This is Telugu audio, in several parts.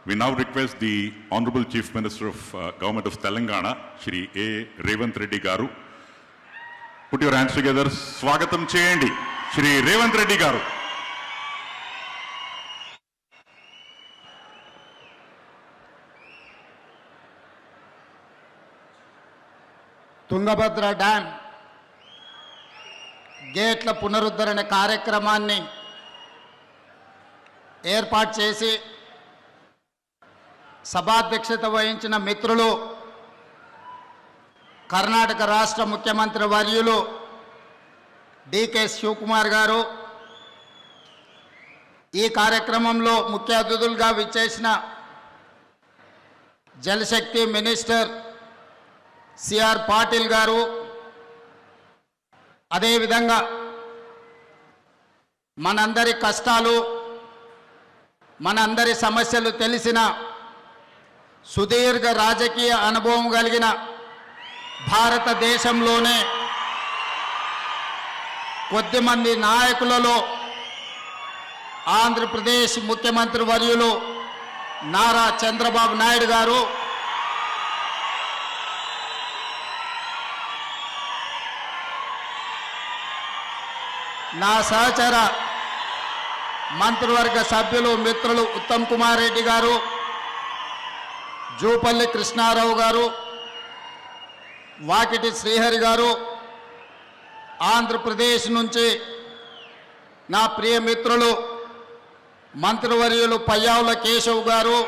We now request the Honorable Chief Minister of Government of Telangana, Shri A. Revanth Reddy Garu. Put your hands together. Swagatam cheyandi, Shri Revanth Reddy Garu. Tungabhadra dam గేట్ల పునరుద్ధరణ కార్యక్రమాన్ని ఏర్పాటు చేసి సభాధ్యక్షత వహించిన మిత్రులు కర్ణాటక రాష్ట్ర ముఖ్యమంత్రి వర్యులు డికే శివకుమార్ గారు, ఈ కార్యక్రమంలో ముఖ్య అతిథులుగా విచ్చేసిన జలశక్తి మినిస్టర్ సిఆర్ పాటిల్ గారు, అదేవిధంగా మనందరి కష్టాలు మనందరి సమస్యలు తెలిసిన సుదీర్ఘ రాజకీయ అనుభవం కలిగిన భారతదేశంలోనే కొద్దిమంది నాయకులలో ఆంధ్రప్రదేశ్ ముఖ్యమంత్రి వర్యులు నారా చంద్రబాబు నాయుడు గారు, నా సహచర మంత్రివర్గ సభ్యులు మిత్రులు ఉత్తమ్ కుమార్ రెడ్డి గారు, జూపల్లి కృష్ణారావు గారు, వాకిటి శ్రీహరి గారు, ఆంధ్రప్రదేశ్ నుంచి నా ప్రియ మిత్రులు మంత్రివర్యులు పయ్యావుల కేశవ్ గారు,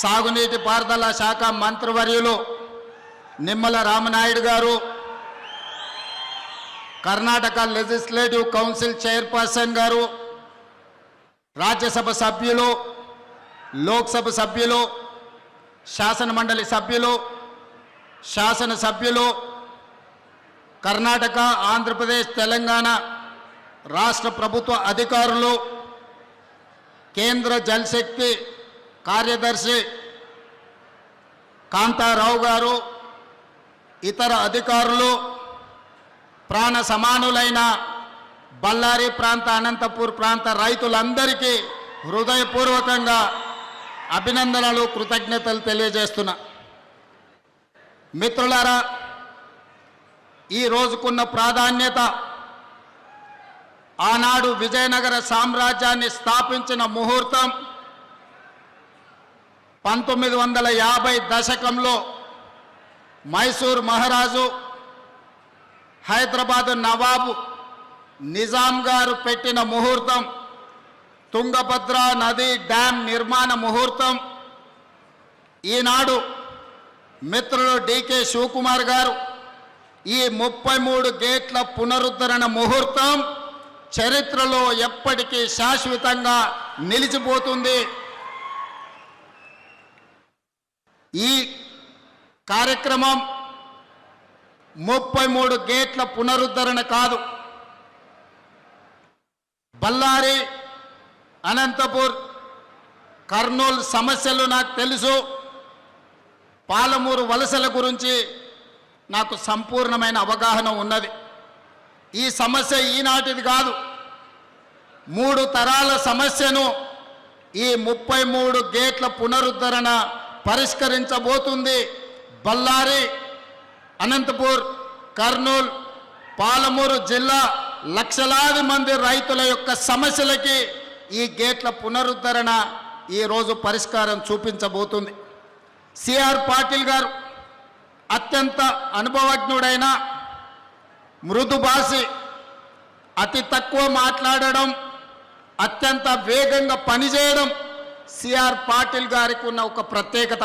సాగునీటి పారుదల శాఖ మంత్రివర్యులు నిమ్మల రామనాయుడు గారు, కర్ణాటక లెజిస్లేటివ్ కౌన్సిల్ చైర్పర్సన్ గారు, రాజ్యసభ సభ్యులు, లోక్సభ సభ్యులు, శాసనమండలి సభ్యులు, శాసనసభ్యులు, కర్ణాటక, ఆంధ్రప్రదేశ్, తెలంగాణ రాష్ట్ర ప్రభుత్వ అధికారులు, కేంద్ర జలశక్తి కార్యదర్శి కాంతారావు గారు, ఇతర అధికారులు, ప్రాణ సమానులైన బళ్ళారి ప్రాంత, అనంతపూర్ ప్రాంత రైతులందరికీ హృదయపూర్వకంగా అభినందనలు, కృతజ్ఞతలు తెలియజేస్తున్నా. మిత్రులారా, ఈ రోజుకున్న ప్రాధాన్యత ఆనాడు విజయనగర సామ్రాజ్యాన్ని స్థాపించిన ముహూర్తం 1950 దశకంలో మైసూర్ మహారాజు, హైదరాబాద్ నవాబు నిజాం గారు పెట్టిన ముహూర్తం, తుంగభద్ర నది డ్యామ్ నిర్మాణ ముహూర్తం. ఈనాడు మిత్రులు డికే శివకుమార్ గారు ఈ 33 గేట్ల పునరుద్ధరణ ముహూర్తం చరిత్రలో ఎప్పటికీ శాశ్వతంగా నిలిచిపోతుంది. ఈ కార్యక్రమం 33 గేట్ల పునరుద్ధరణ కాదు, బళ్ళారి, అనంతపూర్, కర్నూలు సమస్యలు నాకు తెలుసు, పాలమూరు వలసల గురించి నాకు సంపూర్ణమైన అవగాహన ఉన్నది. ఈ సమస్య ఈనాటిది కాదు, 3 తరాల సమస్యను ఈ 33 గేట్ల పునరుద్ధరణ పరిష్కరించబోతుంది. బళ్ళారి, అనంతపూర్, కర్నూలు, పాలమూరు జిల్లా లక్షలాది మంది రైతుల యొక్క సమస్యలకి ఈ గేట్ల పునరుద్ధరణ ఈరోజు పరిష్కారం చూపించబోతుంది. సిఆర్ పాటిల్ గారు అత్యంత అనుభవజ్ఞుడైన, మృదుభాషి, అతి తక్కువ మాట్లాడడం, అత్యంత వేగంగా పనిచేయడం సిఆర్ పాటిల్ గారికి ఉన్న ఒక ప్రత్యేకత.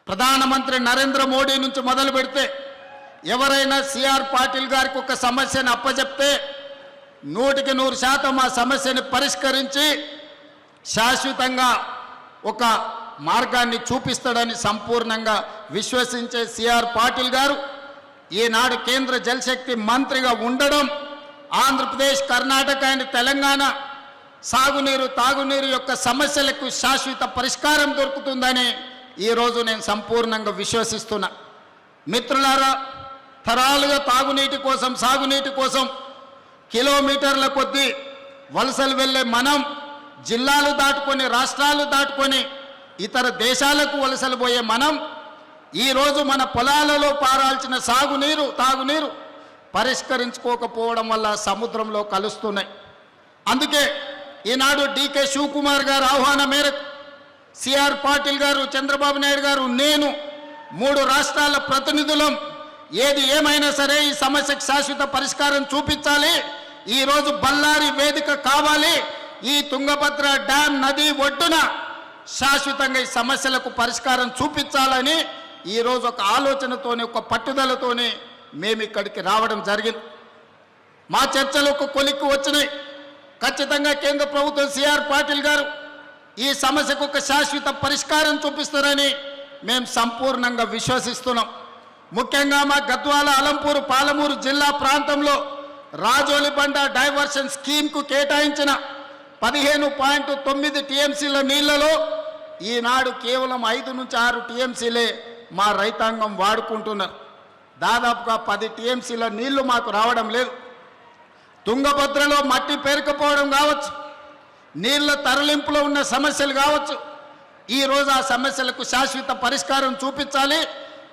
ప్రధానమంత్రి నరేంద్ర మోడీ నుంచి మొదలు పెడితే ఎవరైనా సిఆర్ పాటిల్ గారికి ఒక సమస్యను అప్పచెప్తే 100% ఆ సమస్యని పరిష్కరించి శాశ్వతంగా ఒక మార్గాన్ని చూపిస్తాడని సంపూర్ణంగా విశ్వసించే సిఆర్ పాటిల్ గారు ఈనాడు కేంద్ర జలశక్తి మంత్రిగా ఉండడం, ఆంధ్రప్రదేశ్, కర్ణాటక అండ్ తెలంగాణ సాగునీరు, తాగునీరు యొక్క సమస్యలకు శాశ్వత పరిష్కారం దొరుకుతుందని ఈరోజు నేను సంపూర్ణంగా విశ్వసిస్తున్నా. మిత్రులారా, తరాలుగా తాగునీటి కోసం, సాగునీటి కోసం కిలోమీటర్ల కొద్దీ వలసలు వెళ్ళే మనం జిల్లాలు దాటుకొని రాష్ట్రాలు దాటుకొని ఇతర దేశాలకు వలసలు పోయే మనం ఈరోజు మన పొలాలలో పారాల్సిన సాగునీరు తాగునీరు పరిష్కరించుకోకపోవడం వల్ల సముద్రంలో కలుస్తున్నాయి. అందుకే ఈనాడు డీకే శివకుమార్ గారు ఆహ్వానం మేరకు సిఆర్ పాటిల్ గారు, చంద్రబాబు నాయుడు గారు, నేను 3 రాష్ట్రాల ప్రతినిధులం ఏది ఏమైనా సరే ఈ సమస్యకు శాశ్వత పరిష్కారం చూపించాలి. ఈరోజు బళ్ళారి వేదిక కావాలి. ఈ తుంగభద్ర డ్యాం నది ఒడ్డున శాశ్వతంగా ఈ సమస్యలకు పరిష్కారం చూపించాలని ఈరోజు ఒక ఆలోచనతోని ఒక పట్టుదలతోని మేము ఇక్కడికి రావడం జరిగింది. మా చర్చలు ఒక కొలిక్కి వచ్చినాయి. ఖచ్చితంగా కేంద్ర ప్రభుత్వం సిఆర్ పాటిల్ గారు ఈ సమస్యకు ఒక శాశ్వత పరిష్కారం చూపిస్తారని మేము సంపూర్ణంగా విశ్వసిస్తున్నాం. ముఖ్యంగా మా గద్వాల, అలంపూరు, పాలమూరు జిల్లా ప్రాంతంలో రాజోలిబండ డైవర్షన్ స్కీమ్కు కేటాయించిన 15.9 టీఎంసీల నీళ్లలో ఈనాడు కేవలం 5 నుంచి 6 టీఎంసీలే మా రైతాంగం వాడుకుంటున్నారు. దాదాపుగా 10 టీఎంసీల నీళ్లు మాకు రావడం లేదు. తుంగభద్రలో మట్టి పేరుకుపోవడం కావచ్చు, నీళ్ల తరలింపులో ఉన్న సమస్యలు కావచ్చు. ఈరోజు ఆ సమస్యలకు శాశ్వత పరిష్కారం చూపించాలి.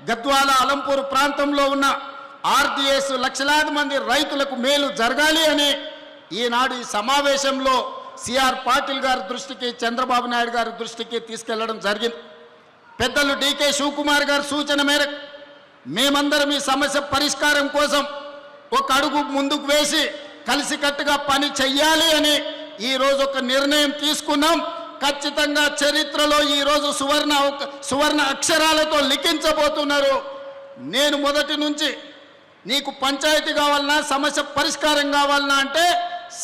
గద్వాల, అలంపూరు ప్రాంతంలో ఉన్న ఆర్డీఎస్ లక్షలాది మంది రైతులకు మేలు జరగాలి అని ఈనాడు ఈ సమావేశంలో సిఆర్ పాటిల్ గారి దృష్టికి, చంద్రబాబు నాయుడు గారి దృష్టికి తీసుకెళ్లడం జరిగింది. పెద్దలు డీకే శివకుమార్ గారి సూచన మేరకు మేమందరం ఈ సమస్య పరిష్కారం కోసం ఒక అడుగు ముందుకు వేసి కలిసికట్టుగా పని చెయ్యాలి అని ఈరోజు ఒక నిర్ణయం తీసుకున్నాం. ఖచ్చితంగా చరిత్రలో ఈరోజు సువర్ణ అక్షరాలతో లిఖించబోతున్నారు. నేను మొదటి నుంచి నీకు పంచాయతీ కావాలన్నా, సమస్య పరిష్కారం కావాలన్నా అంటే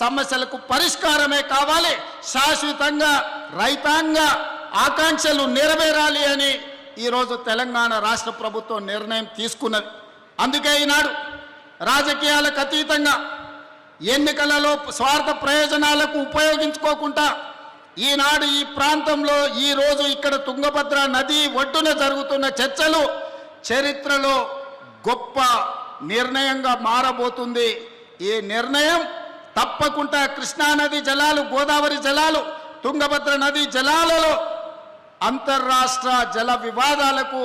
సమస్యలకు పరిష్కారమే కావాలి, శాశ్వతంగా రైతాంగ ఆకాంక్షలు నెరవేరాలి అని ఈరోజు తెలంగాణ రాష్ట్ర ప్రభుత్వం నిర్ణయం తీసుకున్నది. అందుకే ఈనాడు రాజకీయాలకు అతీతంగా ఎన్నికలలో స్వార్థ ప్రయోజనాలకు ఉపయోగించుకోకుండా ఈనాడు ఈ ప్రాంతంలో ఈరోజు ఇక్కడ తుంగభద్ర నది ఒడ్డున జరుగుతున్న చర్చలు చరిత్రలో గొప్ప నిర్ణయంగా మారబోతుంది. ఈ నిర్ణయం తప్పకుండా కృష్ణానది జలాలు, గోదావరి జలాలు, తుంగభద్ర నది జలాలలో అంతర్రాష్ట్ర జల వివాదాలకు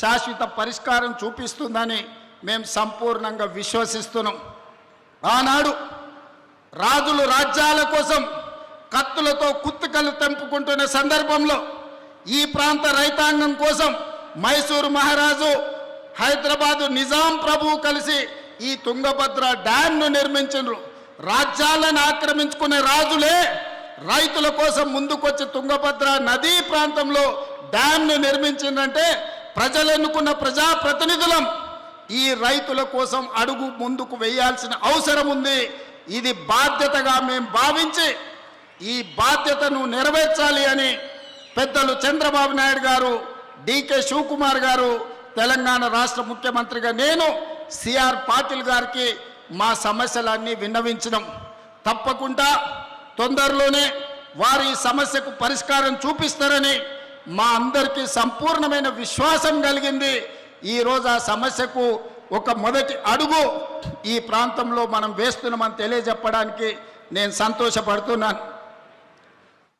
శాశ్వత పరిష్కారం చూపిస్తుందని మేము సంపూర్ణంగా విశ్వసిస్తున్నాం. ఆనాడు రాజులు రాజ్యాల కోసం కత్తులతో కుత్తుకలు తెంపుకుంటున్న సందర్భంలో ఈ ప్రాంత రైతాంగం కోసం మైసూరు మహారాజు, హైదరాబాదు నిజాం ప్రభువు కలిసి ఈ తుంగభద్ర డ్యాంను నిర్మించారు. రాజ్యాలను ఆక్రమించుకునే రాజులే రైతుల కోసం ముందుకొచ్చి తుంగభద్ర నదీ ప్రాంతంలో డ్యాంను నిర్మించిందంటే ప్రజలు ఎన్నుకున్న ప్రజాప్రతినిధులం ఈ రైతుల కోసం అడుగు ముందుకు వేయాల్సిన అవసరం ఉంది. ఇది బాధ్యతగా మేము భావించి ఈ బాధ్యతను నెరవేర్చాలి అని పెద్దలు చంద్రబాబు నాయుడు గారు, డీకే శివకుమార్ గారు, తెలంగాణ రాష్ట్ర ముఖ్యమంత్రిగా నేను సిఆర్ పాటిల్ గారికి మా సమస్యలన్నీ విన్నవించినాం. తప్పకుండా తొందరలోనే వారి ఈ సమస్యకు పరిష్కారం చూపిస్తారని మా అందరికీ సంపూర్ణమైన విశ్వాసం కలిగింది. ఈరోజు ఆ సమస్యకు ఒక మొదటి అడుగు ఈ ప్రాంతంలో మనం వేస్తున్నామని తెలియజెప్పడానికి నేను సంతోషపడుతున్నాను.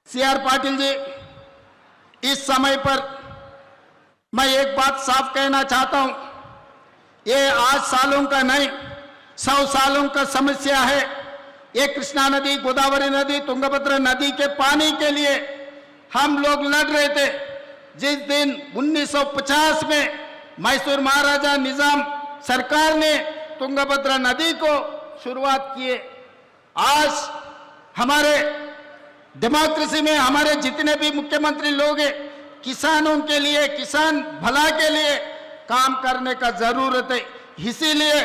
सीआर पाटिल जी, इस समय पर मैं एक बात साफ कहना चाहता हूं, ये आज सालों का नहीं 100 सालों का समस्या है। ये कृष्णा नदी, गोदावरी नदी, तुंगभद्रा नदी के पानी के लिए हम लोग लड़ रहे थे। जिस दिन 1950 में मैसूर महाराजा निजाम सरकार ने तुंगभद्रा नदी को शुरुआत किए, आज हमारे डेमोक्रेसी में हमारे जितने भी मुख्यमंत्री लोग हैं, किसानों के लिए, किसान भला के लिए काम करने का जरूरत है। इसीलिए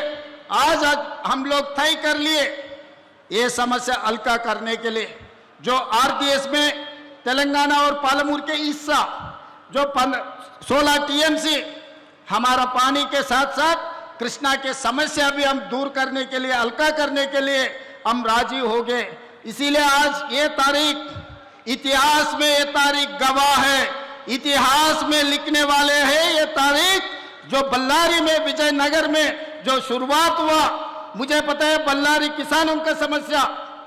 आज हम लोग तय कर लिए ये समस्या हल्का करने के लिए जो आरडीएस में तेलंगाना और पालमूर के हिस्सा जो 16 टीएमसी हमारा पानी के साथ साथ कृष्णा के समस्या भी हम दूर करने के लिए, हल्का करने के लिए हम राजी हो गए। इसीलिए आज ये तारीख इतिहास में, ये तारीख गवाह है, इतिहास में लिखने वाले हैं। ये तारीख जो बल्लारी में, विजयनगर में जो शुरुआत हुआ, मुझे पता है बल्लारी किसानों का समस्या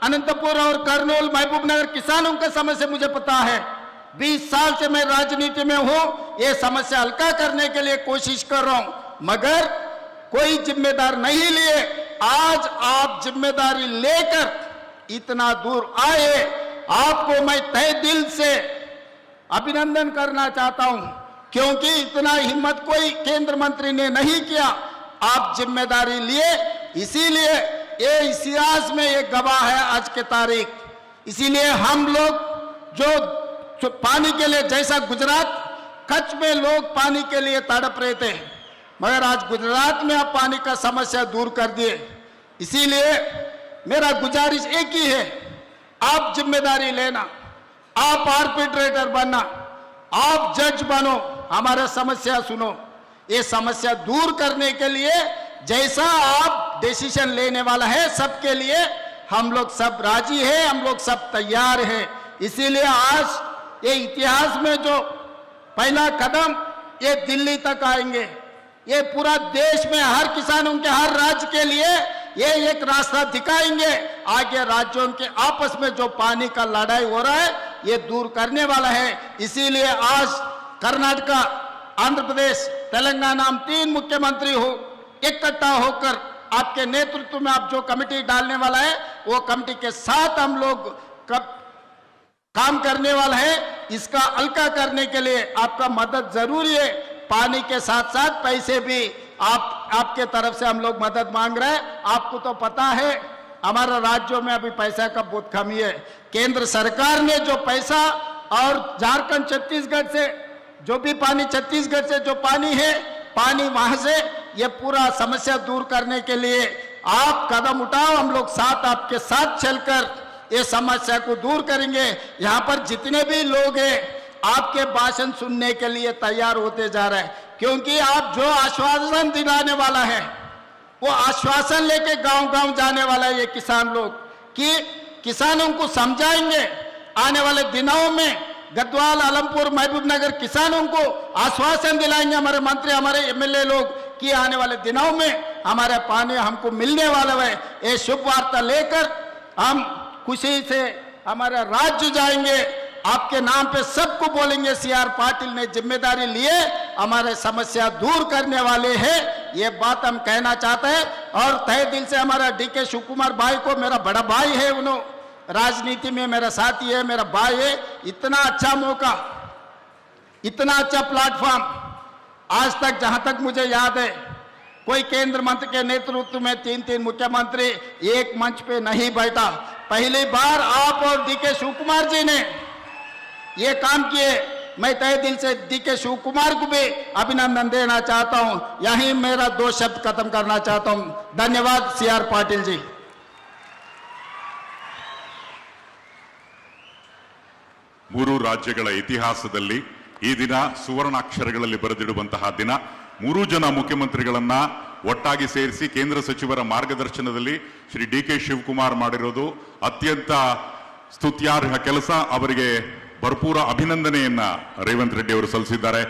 अनंतपुर और करनूल महबूबनगर किसानों का समस्या मुझे पता है। 20 साल से मैं राजनीति में हूं, ये समस्या हल्का करने के लिए कोशिश कर रहा हूं, मगर कोई जिम्मेदार नहीं लिए। आज आप जिम्मेदारी लेकर इतना दूर आए, आपको मैं तहे दिल से अभिनंदन करना चाहता हूं, क्योंकि इतना हिम्मत कोई केंद्र मंत्री ने नहीं किया। आप जिम्मेदारी लिए, इसीलिए ये इतिहास में ये गवाह है आज के तारीख। इसीलिए हम लोग जो पानी के लिए, जैसा गुजरात कच्छ में लोग पानी के लिए तड़प रहे थे, मगर आज गुजरात में आप पानी का समस्या दूर कर दिए। इसीलिए मेरा गुजारिश एक ही है, आप जिम्मेदारी लेना, आप आर्बिट्रेटर बनना, आप जज बनो, हमारा समस्या सुनो। ये समस्या दूर करने के लिए जैसा आप डिसीजन लेने वाला है, सबके लिए हम लोग सब राजी हैं, हम लोग सब तैयार हैं। इसीलिए आज ये इतिहास में जो पहला कदम ये दिल्ली तक आएंगे, ये पूरा देश में हर किसानों के, हर राज्य के लिए ये एक रास्ता दिखाएंगे। आगे राज्यों के आपस में जो पानी का लड़ाई हो रहा है, ये दूर करने वाला है। इसीलिए आज कर्नाटका, आंध्र प्रदेश, तेलंगाना, हम 3 मुख्यमंत्री हो इकट्ठा होकर आपके नेतृत्व में आप जो कमेटी डालने वाला है, वो कमेटी के साथ हम लोग काम करने वाला है। इसका हल्का करने के लिए आपका मदद जरूरी है। पानी के साथ साथ पैसे भी आपके तरफ से हम लोग मदद मांग रहे हैं। आपको तो पता है हमारा राज्यों में अभी पैसा का बहुत कमी है। केंद्र सरकार ने जो पैसा और झारखंड, छत्तीसगढ़ से जो भी पानी, छत्तीसगढ़ से जो पानी है, पानी वहां से ये पूरा समस्या दूर करने के लिए आप कदम उठाओ। हम लोग साथ, आपके साथ चलकर ये समस्या को दूर करेंगे। यहाँ पर जितने भी लोग हैं आपके भाषण सुनने के लिए तैयार होते जा रहे हैं, क्योंकि आप जो आश्वासन दिलाने वाला है, वो आश्वासन लेके गांव-गांव जाने वाला है। ये किसान लोग कि किसानों को समझाएंगे, आने वाले दिनों में गद्वाल, आलमपुर, महबूबनगर किसानों को आश्वासन दिलाएंगे हमारे मंत्री, हमारे एमएलए लोग कि आने वाले दिनों में हमारे पानी हमको मिलने वाला है। ये शुभ वार्ता लेकर हम खुशी से हमारा राज्य जाएंगे, आपके नाम पे सबको बोलेंगे सीआर पाटिल ने जिम्मेदारी लिए, हमारे समस्या दूर करने वाले हैं। ये बात हम कहना चाहते हैं और तहे दिल से हमारा डीके शिव कुमार भाई को, मेरा बड़ा भाई है, उन्होंने राजनीति में मेरा साथी है, मेरा भाई है। इतना अच्छा मौका, इतना अच्छा प्लेटफॉर्म आज तक, जहां तक मुझे याद है, कोई केंद्र मंत्री के नेतृत्व में 3 मुख्यमंत्री एक मंच पे नहीं बैठा। पहली बार आप और डीके शिव कुमार जी ने ये काम किए। मैं तहे दिल से डीके शिव कुमार को भी अभिनंदन देना चाहता हूं। यहीं मेरा 2 शब्द खत्म करना चाहता हूं। धन्यवाद सीआर पाटिल जी। ಮೂರು ರಾಜ್ಯಗಳ ಇತಿಹಾಸದಲ್ಲಿ ಈ ದಿನ ಸುವರ್ಣಾಕ್ಷರಗಳಲ್ಲಿ ಬರೆದಿಡುವಂತಹ ದಿನ. 3 ಜನ ಮುಖ್ಯಮಂತ್ರಿಗಳನ್ನ ಒಟ್ಟಾಗಿ ಸೇರಿಸಿ ಕೇಂದ್ರ ಸಚಿವರ ಮಾರ್ಗದರ್ಶನದಲ್ಲಿ ಶ್ರೀ ಡಿಕೆ ಶಿವಕುಮಾರ್ ಮಾಡಿರೋದು ಅತ್ಯಂತ ಸ್ತುತ್ಯಾರ್ಹ ಕೆಲಸ. ಅವರಿಗೆ ಭರಪೂರ ಅಭಿನಂದನೆಯನ್ನ ರೇವಂತ್ ರೆಡ್ಡಿ ಅವರು ಸಲ್ಲಿಸಿದ್ದಾರೆ.